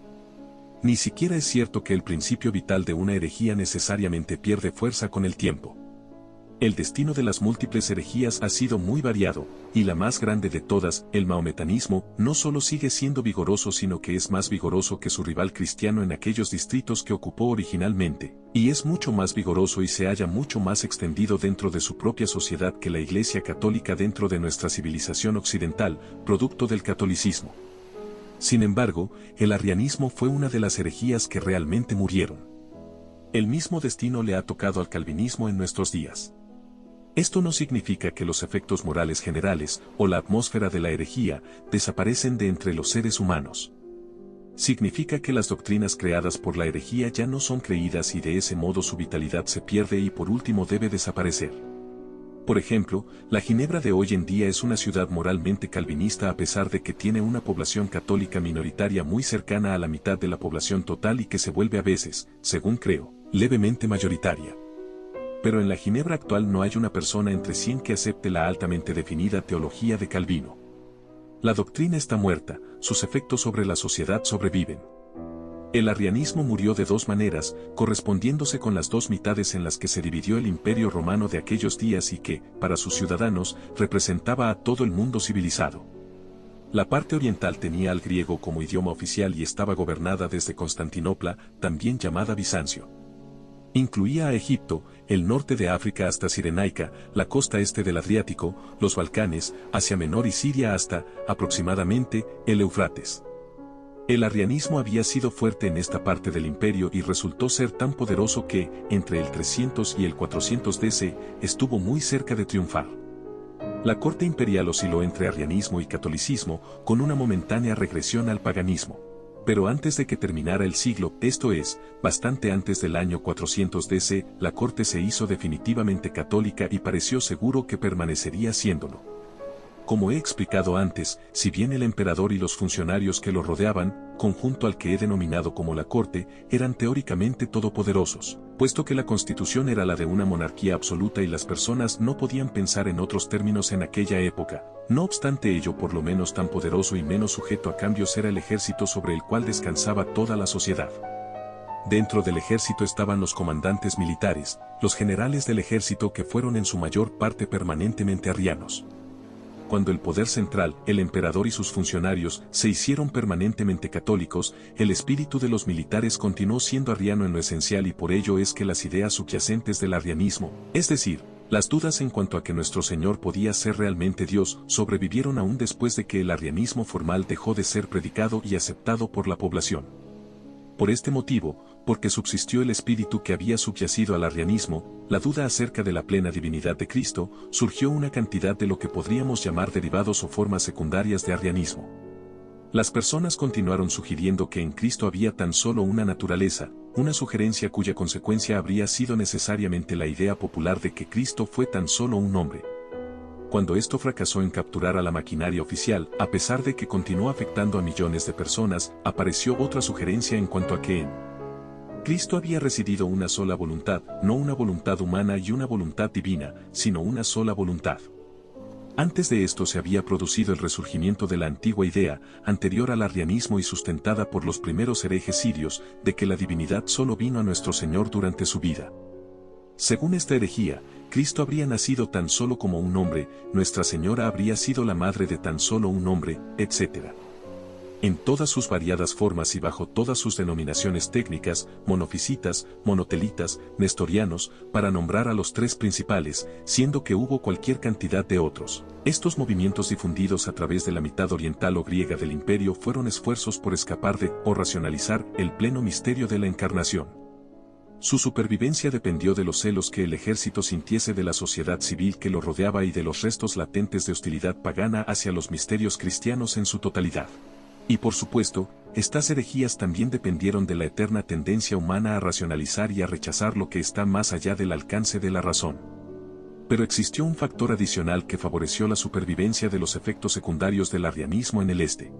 Ni siquiera es cierto que el principio vital de una herejía necesariamente pierde fuerza con el tiempo. El destino de las múltiples herejías ha sido muy variado, y la más grande de todas, el maometanismo, no solo sigue siendo vigoroso sino que es más vigoroso que su rival cristiano en aquellos distritos que ocupó originalmente, y es mucho más vigoroso y se halla mucho más extendido dentro de su propia sociedad que la Iglesia Católica dentro de nuestra civilización occidental, producto del catolicismo. Sin embargo, el arrianismo fue una de las herejías que realmente murieron. El mismo destino le ha tocado al calvinismo en nuestros días. Esto no significa que los efectos morales generales, o la atmósfera de la herejía, desaparecen de entre los seres humanos. Significa que las doctrinas creadas por la herejía ya no son creídas y de ese modo su vitalidad se pierde y por último debe desaparecer. Por ejemplo, la Ginebra de hoy en día es una ciudad moralmente calvinista a pesar de que tiene una población católica minoritaria muy cercana a la mitad de la población total y que se vuelve a veces, según creo, levemente mayoritaria. Pero en la Ginebra actual no hay una persona entre 100 que acepte la altamente definida teología de Calvino. La doctrina está muerta, sus efectos sobre la sociedad sobreviven. El arrianismo murió de dos maneras, correspondiéndose con las dos mitades en las que se dividió el imperio romano de aquellos días y que, para sus ciudadanos, representaba a todo el mundo civilizado. La parte oriental tenía al griego como idioma oficial y estaba gobernada desde Constantinopla, también llamada Bizancio. Incluía a Egipto, el norte de África hasta Cirenaica, la costa este del Adriático, los Balcanes, Asia Menor y Siria hasta, aproximadamente, el Éufrates. El arrianismo había sido fuerte en esta parte del imperio y resultó ser tan poderoso que, entre el 300 y el 400 DC, estuvo muy cerca de triunfar. La corte imperial osciló entre arrianismo y catolicismo, con una momentánea regresión al paganismo. Pero antes de que terminara el siglo, esto es, bastante antes del año 400 DC, la corte se hizo definitivamente católica y pareció seguro que permanecería siéndolo. Como he explicado antes, si bien el emperador y los funcionarios que lo rodeaban, conjunto al que he denominado como la corte, eran teóricamente todopoderosos, puesto que la constitución era la de una monarquía absoluta y las personas no podían pensar en otros términos en aquella época. No obstante ello, por lo menos tan poderoso y menos sujeto a cambios era el ejército sobre el cual descansaba toda la sociedad. Dentro del ejército estaban los comandantes militares, los generales del ejército que fueron en su mayor parte permanentemente arrianos. Cuando el poder central, el emperador y sus funcionarios, se hicieron permanentemente católicos, el espíritu de los militares continuó siendo arriano en lo esencial y por ello es que las ideas subyacentes del arrianismo, es decir, las dudas en cuanto a que nuestro Señor podía ser realmente Dios, sobrevivieron aún después de que el arrianismo formal dejó de ser predicado y aceptado por la población. Por este motivo, porque subsistió el espíritu que había subyacido al arrianismo, la duda acerca de la plena divinidad de Cristo, surgió una cantidad de lo que podríamos llamar derivados o formas secundarias de arrianismo. Las personas continuaron sugiriendo que en Cristo había tan solo una naturaleza, una sugerencia cuya consecuencia habría sido necesariamente la idea popular de que Cristo fue tan solo un hombre. Cuando esto fracasó en capturar a la maquinaria oficial, a pesar de que continuó afectando a millones de personas, apareció otra sugerencia en cuanto a que en Cristo había residido una sola voluntad, no una voluntad humana y una voluntad divina, sino una sola voluntad. Antes de esto se había producido el resurgimiento de la antigua idea, anterior al arrianismo y sustentada por los primeros herejes sirios, de que la divinidad solo vino a nuestro Señor durante su vida. Según esta herejía, Cristo habría nacido tan solo como un hombre, Nuestra Señora habría sido la madre de tan solo un hombre, etc. En todas sus variadas formas y bajo todas sus denominaciones técnicas, monofisitas, monotelitas, nestorianos, para nombrar a los tres principales, siendo que hubo cualquier cantidad de otros. Estos movimientos difundidos a través de la mitad oriental o griega del imperio fueron esfuerzos por escapar de, o racionalizar, el pleno misterio de la encarnación. Su supervivencia dependió de los celos que el ejército sintiese de la sociedad civil que lo rodeaba y de los restos latentes de hostilidad pagana hacia los misterios cristianos en su totalidad. Y por supuesto, estas herejías también dependieron de la eterna tendencia humana a racionalizar y a rechazar lo que está más allá del alcance de la razón. Pero existió un factor adicional que favoreció la supervivencia de los efectos secundarios del arrianismo en el este.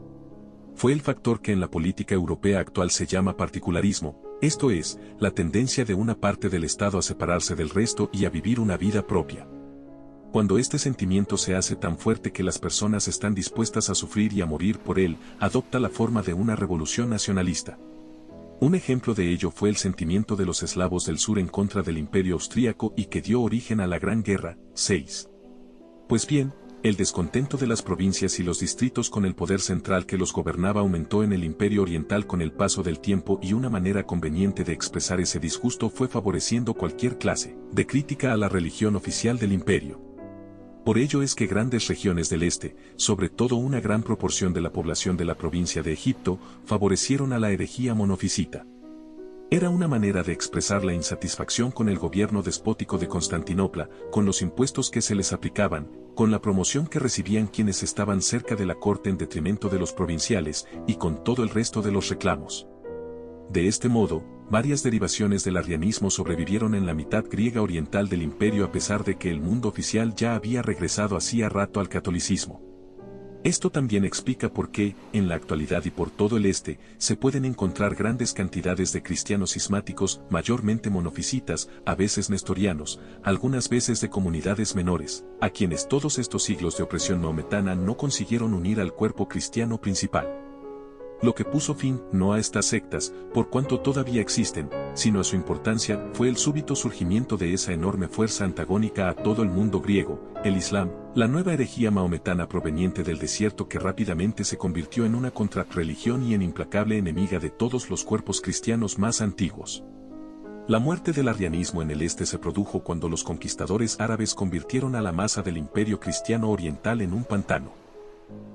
Fue el factor que en la política europea actual se llama particularismo, esto es, la tendencia de una parte del Estado a separarse del resto y a vivir una vida propia. Cuando este sentimiento se hace tan fuerte que las personas están dispuestas a sufrir y a morir por él, adopta la forma de una revolución nacionalista. Un ejemplo de ello fue el sentimiento de los eslavos del sur en contra del Imperio Austríaco y que dio origen a la Gran Guerra, 6. Pues bien, el descontento de las provincias y los distritos con el poder central que los gobernaba aumentó en el Imperio Oriental con el paso del tiempo y una manera conveniente de expresar ese disgusto fue favoreciendo cualquier clase de crítica a la religión oficial del imperio. Por ello es que grandes regiones del este, sobre todo una gran proporción de la población de la provincia de Egipto, favorecieron a la herejía monofisita. Era una manera de expresar la insatisfacción con el gobierno despótico de Constantinopla, con los impuestos que se les aplicaban, con la promoción que recibían quienes estaban cerca de la corte en detrimento de los provinciales, y con todo el resto de los reclamos. De este modo, varias derivaciones del arrianismo sobrevivieron en la mitad griega oriental del imperio a pesar de que el mundo oficial ya había regresado hacía rato al catolicismo. Esto también explica por qué, en la actualidad y por todo el este, se pueden encontrar grandes cantidades de cristianos cismáticos, mayormente monofisitas, a veces nestorianos, algunas veces de comunidades menores, a quienes todos estos siglos de opresión maometana no consiguieron unir al cuerpo cristiano principal. Lo que puso fin no a estas sectas, por cuanto todavía existen, sino a su importancia, fue el súbito surgimiento de esa enorme fuerza antagónica a todo el mundo griego, el Islam, la nueva herejía maometana proveniente del desierto que rápidamente se convirtió en una contrarreligión y en implacable enemiga de todos los cuerpos cristianos más antiguos. La muerte del arrianismo en el este se produjo cuando los conquistadores árabes convirtieron a la masa del imperio cristiano oriental en un pantano.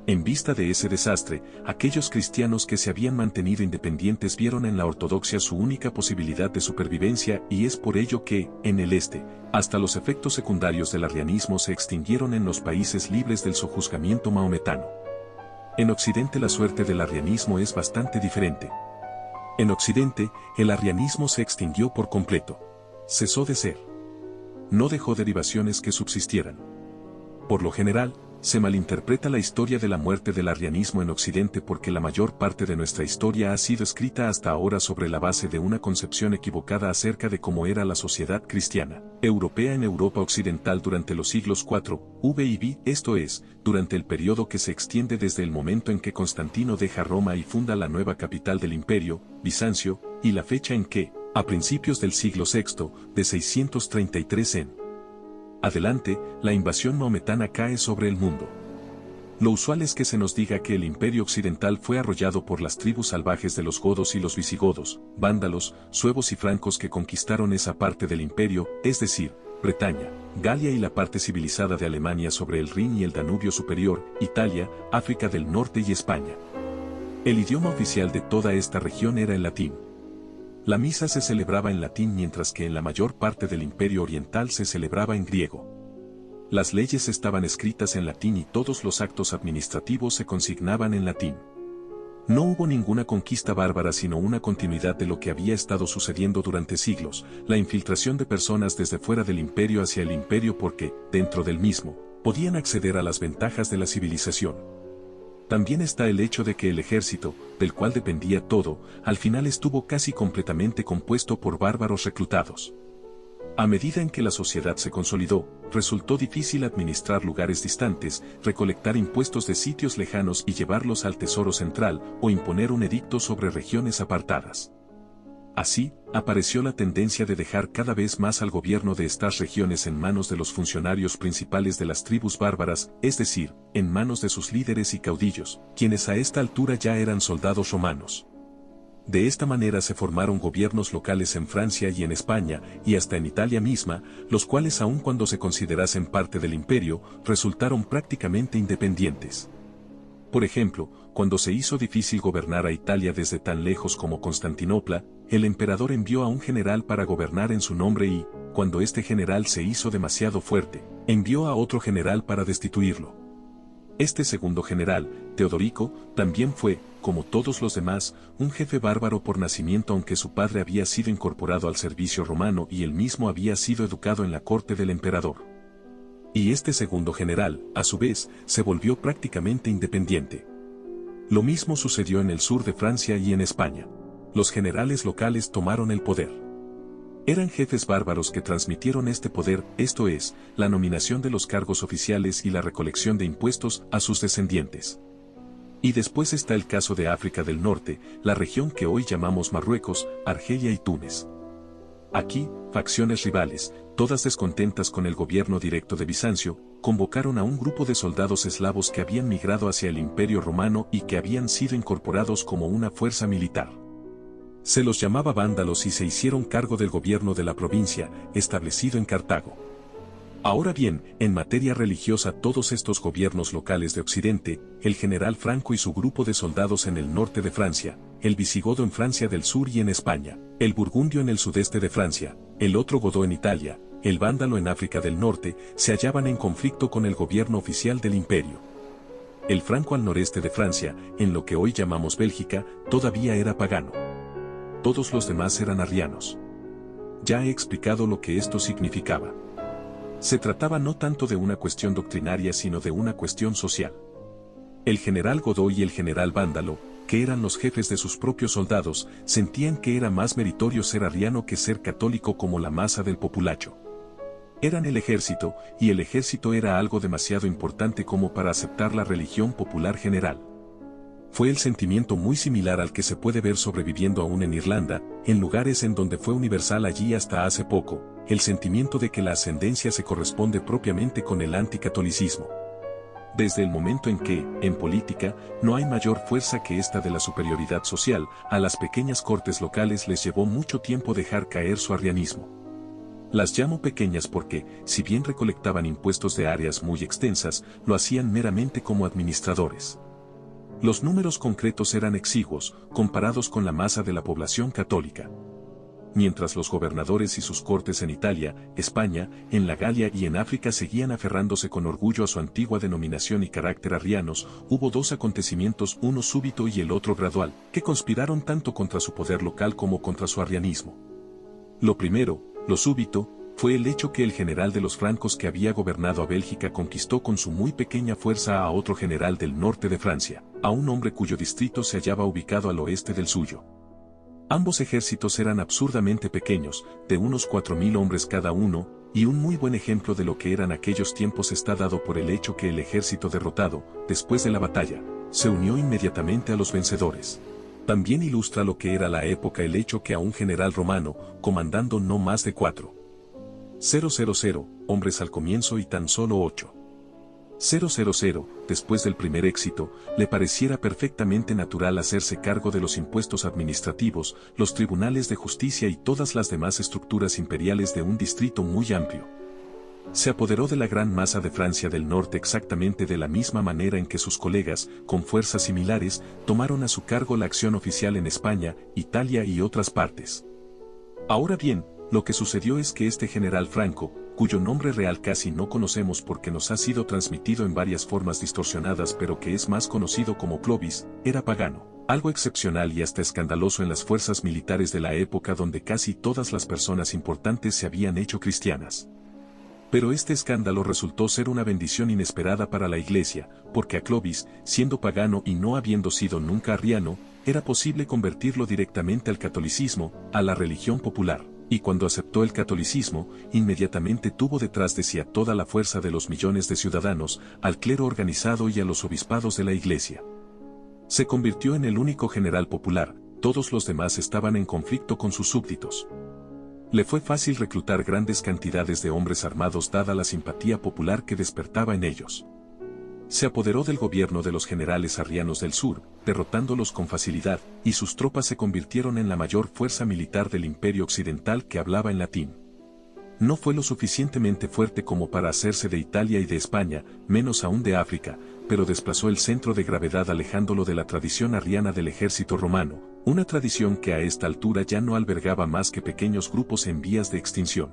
En vista de ese desastre, aquellos cristianos que se habían mantenido independientes vieron en la ortodoxia su única posibilidad de supervivencia y es por ello que, en el este, hasta los efectos secundarios del arrianismo se extinguieron en los países libres del sojuzgamiento maometano. En Occidente la suerte del arrianismo es bastante diferente. En Occidente, el arrianismo se extinguió por completo. Cesó de ser. No dejó derivaciones que subsistieran. Por lo general, se malinterpreta la historia de la muerte del arrianismo en Occidente porque la mayor parte de nuestra historia ha sido escrita hasta ahora sobre la base de una concepción equivocada acerca de cómo era la sociedad cristiana europea en Europa Occidental durante los siglos IV, V y V, esto es, durante el periodo que se extiende desde el momento en que Constantino deja Roma y funda la nueva capital del imperio, Bizancio, y la fecha en que, a principios del siglo VI, de 633 en adelante, la invasión maometana cae sobre el mundo. Lo usual es que se nos diga que el imperio occidental fue arrollado por las tribus salvajes de los godos y los visigodos, vándalos, suevos y francos que conquistaron esa parte del imperio, es decir, Bretaña, Galia y la parte civilizada de Alemania sobre el Rin y el Danubio superior, Italia, África del Norte y España. El idioma oficial de toda esta región era el latín. La misa se celebraba en latín mientras que en la mayor parte del Imperio Oriental se celebraba en griego. Las leyes estaban escritas en latín y todos los actos administrativos se consignaban en latín. No hubo ninguna conquista bárbara sino una continuidad de lo que había estado sucediendo durante siglos, la infiltración de personas desde fuera del imperio hacia el imperio porque, dentro del mismo, podían acceder a las ventajas de la civilización. También está el hecho de que el ejército, del cual dependía todo, al final estuvo casi completamente compuesto por bárbaros reclutados. A medida en que la sociedad se consolidó, resultó difícil administrar lugares distantes, recolectar impuestos de sitios lejanos y llevarlos al tesoro central, o imponer un edicto sobre regiones apartadas. Así, apareció la tendencia de dejar cada vez más al gobierno de estas regiones en manos de los funcionarios principales de las tribus bárbaras, es decir, en manos de sus líderes y caudillos, quienes a esta altura ya eran soldados romanos. De esta manera se formaron gobiernos locales en Francia y en España, y hasta en Italia misma, los cuales aun cuando se considerasen parte del imperio, resultaron prácticamente independientes. Por ejemplo, cuando se hizo difícil gobernar a Italia desde tan lejos como Constantinopla, el emperador envió a un general para gobernar en su nombre y, cuando este general se hizo demasiado fuerte, envió a otro general para destituirlo. Este segundo general, Teodorico, también fue, como todos los demás, un jefe bárbaro por nacimiento, aunque su padre había sido incorporado al servicio romano y él mismo había sido educado en la corte del emperador. Y este segundo general, a su vez, se volvió prácticamente independiente. Lo mismo sucedió en el sur de Francia y en España. Los generales locales tomaron el poder. Eran jefes bárbaros que transmitieron este poder, esto es, la nominación de los cargos oficiales y la recolección de impuestos, a sus descendientes. Y después está el caso de África del Norte, la región que hoy llamamos Marruecos, Argelia y Túnez. Aquí, facciones rivales, todas descontentas con el gobierno directo de Bizancio, convocaron a un grupo de soldados eslavos que habían migrado hacia el Imperio Romano y que habían sido incorporados como una fuerza militar. Se los llamaba vándalos y se hicieron cargo del gobierno de la provincia, establecido en Cartago. Ahora bien, en materia religiosa, todos estos gobiernos locales de Occidente, el general Franco y su grupo de soldados en el norte de Francia, el visigodo en Francia del sur y en España, el burgundio en el sudeste de Francia, el otro godó en Italia, el vándalo en África del Norte, se hallaban en conflicto con el gobierno oficial del imperio. El franco al noreste de Francia, en lo que hoy llamamos Bélgica, todavía era pagano. Todos los demás eran arrianos. Ya he explicado lo que esto significaba. Se trataba no tanto de una cuestión doctrinaria sino de una cuestión social. El general Godoy y el general Vándalo, que eran los jefes de sus propios soldados, sentían que era más meritorio ser arriano que ser católico como la masa del populacho. Eran el ejército, y el ejército era algo demasiado importante como para aceptar la religión popular general. Fue el sentimiento muy similar al que se puede ver sobreviviendo aún en Irlanda, en lugares en donde fue universal allí hasta hace poco, el sentimiento de que la ascendencia se corresponde propiamente con el anticatolicismo. Desde el momento en que, en política, no hay mayor fuerza que esta de la superioridad social, a las pequeñas cortes locales les llevó mucho tiempo dejar caer su arrianismo. Las llamo pequeñas porque, si bien recolectaban impuestos de áreas muy extensas, lo hacían meramente como administradores. Los números concretos eran exiguos, comparados con la masa de la población católica. Mientras los gobernadores y sus cortes en Italia, España, en la Galia y en África seguían aferrándose con orgullo a su antigua denominación y carácter arrianos, hubo dos acontecimientos, uno súbito y el otro gradual, que conspiraron tanto contra su poder local como contra su arrianismo. Lo primero, lo súbito, fue el hecho que el general de los francos que había gobernado a Bélgica conquistó con su muy pequeña fuerza a otro general del norte de Francia, a un hombre cuyo distrito se hallaba ubicado al oeste del suyo. Ambos ejércitos eran absurdamente pequeños, de unos 4.000 hombres cada uno, y un muy buen ejemplo de lo que eran aquellos tiempos está dado por el hecho que el ejército derrotado, después de la batalla, se unió inmediatamente a los vencedores. También ilustra lo que era la época el hecho que a un general romano, comandando no más de 4,000 hombres al comienzo y tan solo 8,000 después del primer éxito, le pareciera perfectamente natural hacerse cargo de los impuestos administrativos, los tribunales de justicia y todas las demás estructuras imperiales de un distrito muy amplio. Se apoderó de la gran masa de Francia del Norte exactamente de la misma manera en que sus colegas, con fuerzas similares, tomaron a su cargo la acción oficial en España, Italia y otras partes. Ahora bien, lo que sucedió es que este general Franco, cuyo nombre real casi no conocemos porque nos ha sido transmitido en varias formas distorsionadas pero que es más conocido como Clovis, era pagano, algo excepcional y hasta escandaloso en las fuerzas militares de la época donde casi todas las personas importantes se habían hecho cristianas. Pero este escándalo resultó ser una bendición inesperada para la Iglesia, porque a Clovis, siendo pagano y no habiendo sido nunca arriano, era posible convertirlo directamente al catolicismo, a la religión popular. Y cuando aceptó el catolicismo, inmediatamente tuvo detrás de sí a toda la fuerza de los millones de ciudadanos, al clero organizado y a los obispados de la Iglesia. Se convirtió en el único general popular, todos los demás estaban en conflicto con sus súbditos. Le fue fácil reclutar grandes cantidades de hombres armados dada la simpatía popular que despertaba en ellos. Se apoderó del gobierno de los generales arrianos del sur, derrotándolos con facilidad, y sus tropas se convirtieron en la mayor fuerza militar del imperio occidental que hablaba en latín. No fue lo suficientemente fuerte como para hacerse de Italia y de España, menos aún de África, pero desplazó el centro de gravedad alejándolo de la tradición arriana del ejército romano, una tradición que a esta altura ya no albergaba más que pequeños grupos en vías de extinción.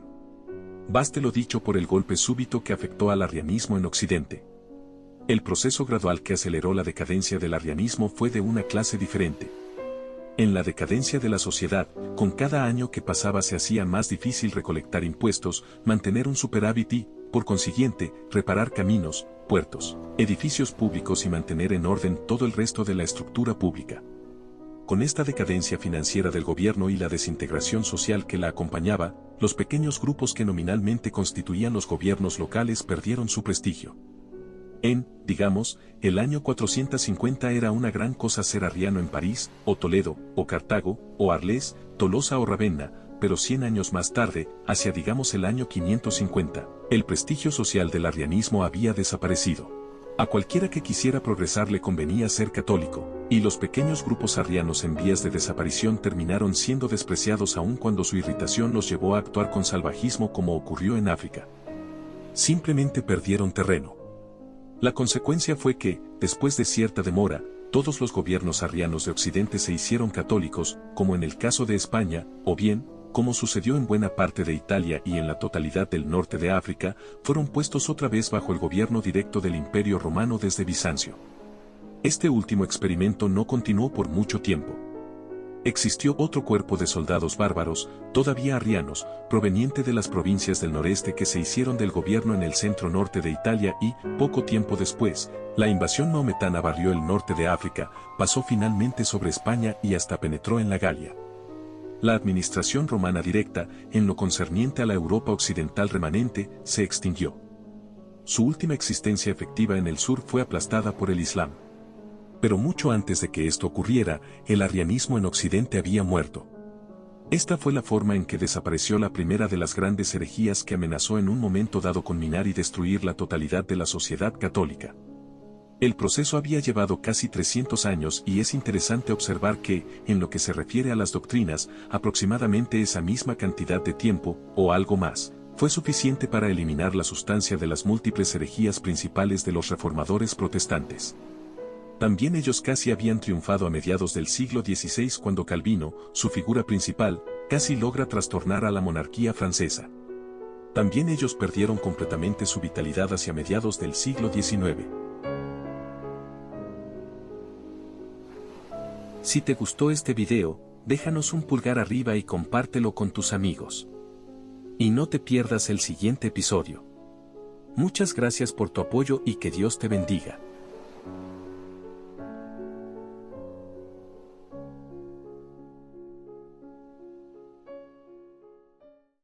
Baste lo dicho por el golpe súbito que afectó al arrianismo en Occidente. El proceso gradual que aceleró la decadencia del arrianismo fue de una clase diferente. En la decadencia de la sociedad, con cada año que pasaba se hacía más difícil recolectar impuestos, mantener un superávit y, por consiguiente, reparar caminos, puertos, edificios públicos y mantener en orden todo el resto de la estructura pública. Con esta decadencia financiera del gobierno y la desintegración social que la acompañaba, los pequeños grupos que nominalmente constituían los gobiernos locales perdieron su prestigio. Digamos, el año 450 era una gran cosa ser arriano en París, o Toledo, o Cartago, o Arles, Tolosa o Ravenna, pero 100 años más tarde, hacia digamos el año 550, el prestigio social del arrianismo había desaparecido. A cualquiera que quisiera progresar le convenía ser católico, y los pequeños grupos arrianos en vías de desaparición terminaron siendo despreciados aun cuando su irritación los llevó a actuar con salvajismo como ocurrió en África. Simplemente perdieron terreno. La consecuencia fue que, después de cierta demora, todos los gobiernos arrianos de Occidente se hicieron católicos, como en el caso de España, o bien, como sucedió en buena parte de Italia y en la totalidad del norte de África, fueron puestos otra vez bajo el gobierno directo del Imperio Romano desde Bizancio. Este último experimento no continuó por mucho tiempo. Existió otro cuerpo de soldados bárbaros, todavía arrianos, proveniente de las provincias del noreste que se hicieron del gobierno en el centro-norte de Italia y, poco tiempo después, la invasión maometana barrió el norte de África, pasó finalmente sobre España y hasta penetró en la Galia. La administración romana directa, en lo concerniente a la Europa occidental remanente, se extinguió. Su última existencia efectiva en el sur fue aplastada por el Islam. Pero mucho antes de que esto ocurriera, el arrianismo en Occidente había muerto. Esta fue la forma en que desapareció la primera de las grandes herejías que amenazó en un momento dado conminar y destruir la totalidad de la sociedad católica. El proceso había llevado casi 300 años y es interesante observar que, en lo que se refiere a las doctrinas, aproximadamente esa misma cantidad de tiempo, o algo más, fue suficiente para eliminar la sustancia de las múltiples herejías principales de los reformadores protestantes. También ellos casi habían triunfado a mediados del siglo XVI cuando Calvino, su figura principal, casi logra trastornar a la monarquía francesa. También ellos perdieron completamente su vitalidad hacia mediados del siglo XIX. Si te gustó este video, déjanos un pulgar arriba y compártelo con tus amigos. Y no te pierdas el siguiente episodio. Muchas gracias por tu apoyo y que Dios te bendiga.